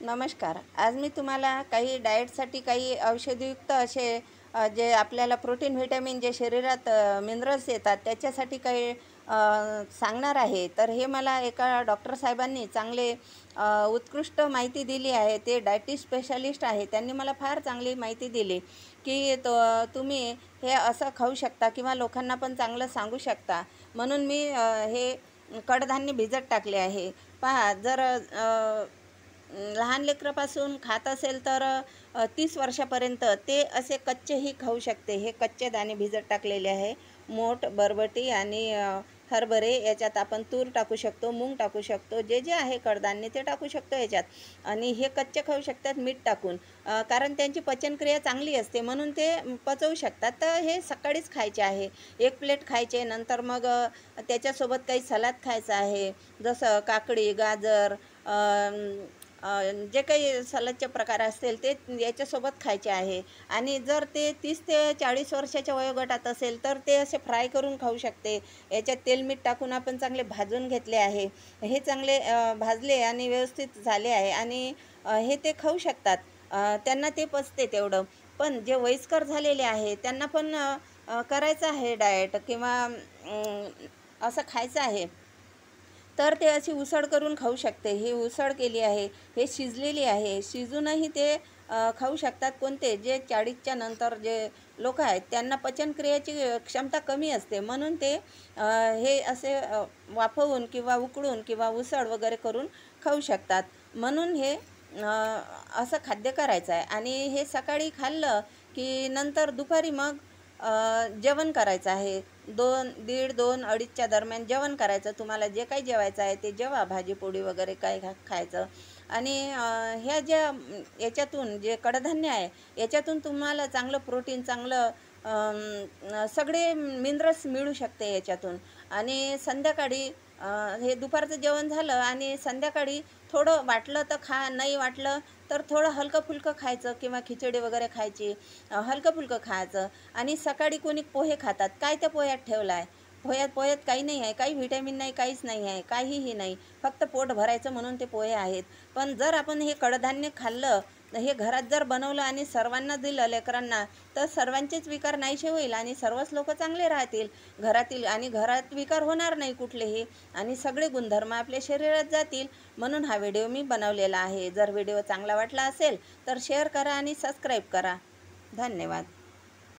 नमस्कार. आज मी तुम्हाला काही डाएटसाठी काही औषधयुक्त असे जे आपल्याला प्रोटीन, व्हिटॅमिन जे शरीरात मिनरल्स येतात त्याच्यासाठी काही सांगणार आहे. तर हे मला एका डॉक्टर साहेबांनी चांगले उत्कृष्ट माहिती दिली आहे. ते डायटी स्पेशालिस्ट आहे. त्यांनी मला फार चांगली माहिती दिली, की तुम्ही हे असं खाऊ शकता किंवा लोकांना पण चांगलं सांगू शकता. म्हणून मी हे कडधान्य भिजत टाकले आहे. पहा जर लहान लेकरापासून खात असेल तर 30 वर्षापर्यंत ते असे कच्चेही खाऊ शकते. हे कच्चे दाणे भिजत टाकलेले आहे. मोठ, बरबटी आणि हरभरे याच्यात आपण तूर टाकू शकतो, मूग टाकू शकतो. जे जे आहे कडधान्य ते टाकू शकतो याच्यात. आणि हे कच्चे खाऊ शकतात मीठ टाकून. कारण त्यांची पचनक्रिया चांगली असते म्हणून ते पचवू शकतात. तर हे सकाळीच खायचे आहे. 1 प्लेट खायचे. नंतर मग त्याच्यासोबत काही सलाद खायचं आहे. जसं काकडी, गाजर, जे काही सलादचे प्रकार असतील ते याच्यासोबत खायचे आहे. आणि जर ते 30 ते 40 वर्षाच्या वयोगटात असेल तर ते असे फ्राय करून खाऊ शकते. याच्यात तेल मीठ टाकून आपण चांगले भाजून घेतले आहे. हे चांगले भाजले आणि व्यवस्थित झाले आहे आणि हे ते खाऊ शकतात. त्यांना ते पचते तेवढं. पण जे वयस्कर झालेले आहे त्यांना पण करायचं आहे डाएट किंवा असं खायचं आहे. तर ते अशी उसळ करून खाऊ शकते. ही उसळ केली आहे. हे शिजलेली आहे. शिजूनही ते खाऊ शकतात. कोणते जे 40च्या नंतर जे लोक आहेत त्यांना पचनक्रियेची क्षमता कमी असते म्हणून ते हे असे वाफवून किंवा उकळून किंवा उसळ वगैरे करून खाऊ शकतात. म्हणून हे असं खाद्य करायचं आहे आणि हे सकाळी खाल्लं की नंतर दुपारी मग जेवण करायचं आहे. 2:30 अडीचच्या दरम्यान जेवण करायचं. तुम्हाला जे काही जेवायचं आहे ते जेवा. भाजी-पोळी वगैरे काय खायचं. आणि ह्या ज्या याच्यातून जे कडधान्य आहे याच्यातून तुम्हाला चांगलं प्रोटीन, चांगलं सगळे मिनरल्स मिळू शकते याच्यातून. आणि संध्याकाळी हे दुपारचं जेवण झालं आणि संध्याकाळी थोडं वाटलं तर खा, नाही वाटलं तर थोडं हलकं-फुलकं खायचं किंवा खिचडी वगैरे खायची. हलकं-फुलकं खायचं. आणि सकाळी कोणी पोहे खातात. काय त्या पोह्यात ठेवलं आहे? पोह्यात काही नाही आहे. काही व्हिटॅमिन नाही, काहीच नाही आहे. काहीही नाही. फक्त पोट भरायचं म्हणून ते पोहे आहेत. पण जर आपण हे कडधान्य खाल्लं, हे घरात जर बनवलं आणि सर्वांना दिलं लेकरांना, तर सर्वांचेच विकार नाहीसे होईल आणि सर्वच लोक चांगले राहतील घरातील. आणि घरात विकार होणार नाही कुठलेही आणि सगळे गुणधर्म आपल्या शरीरात जातील. म्हणून हा व्हिडिओ मी बनवलेला आहे. जर व्हिडिओ चांगला वाटला असेल तर शेअर करा आणि सबस्क्राईब करा. धन्यवाद.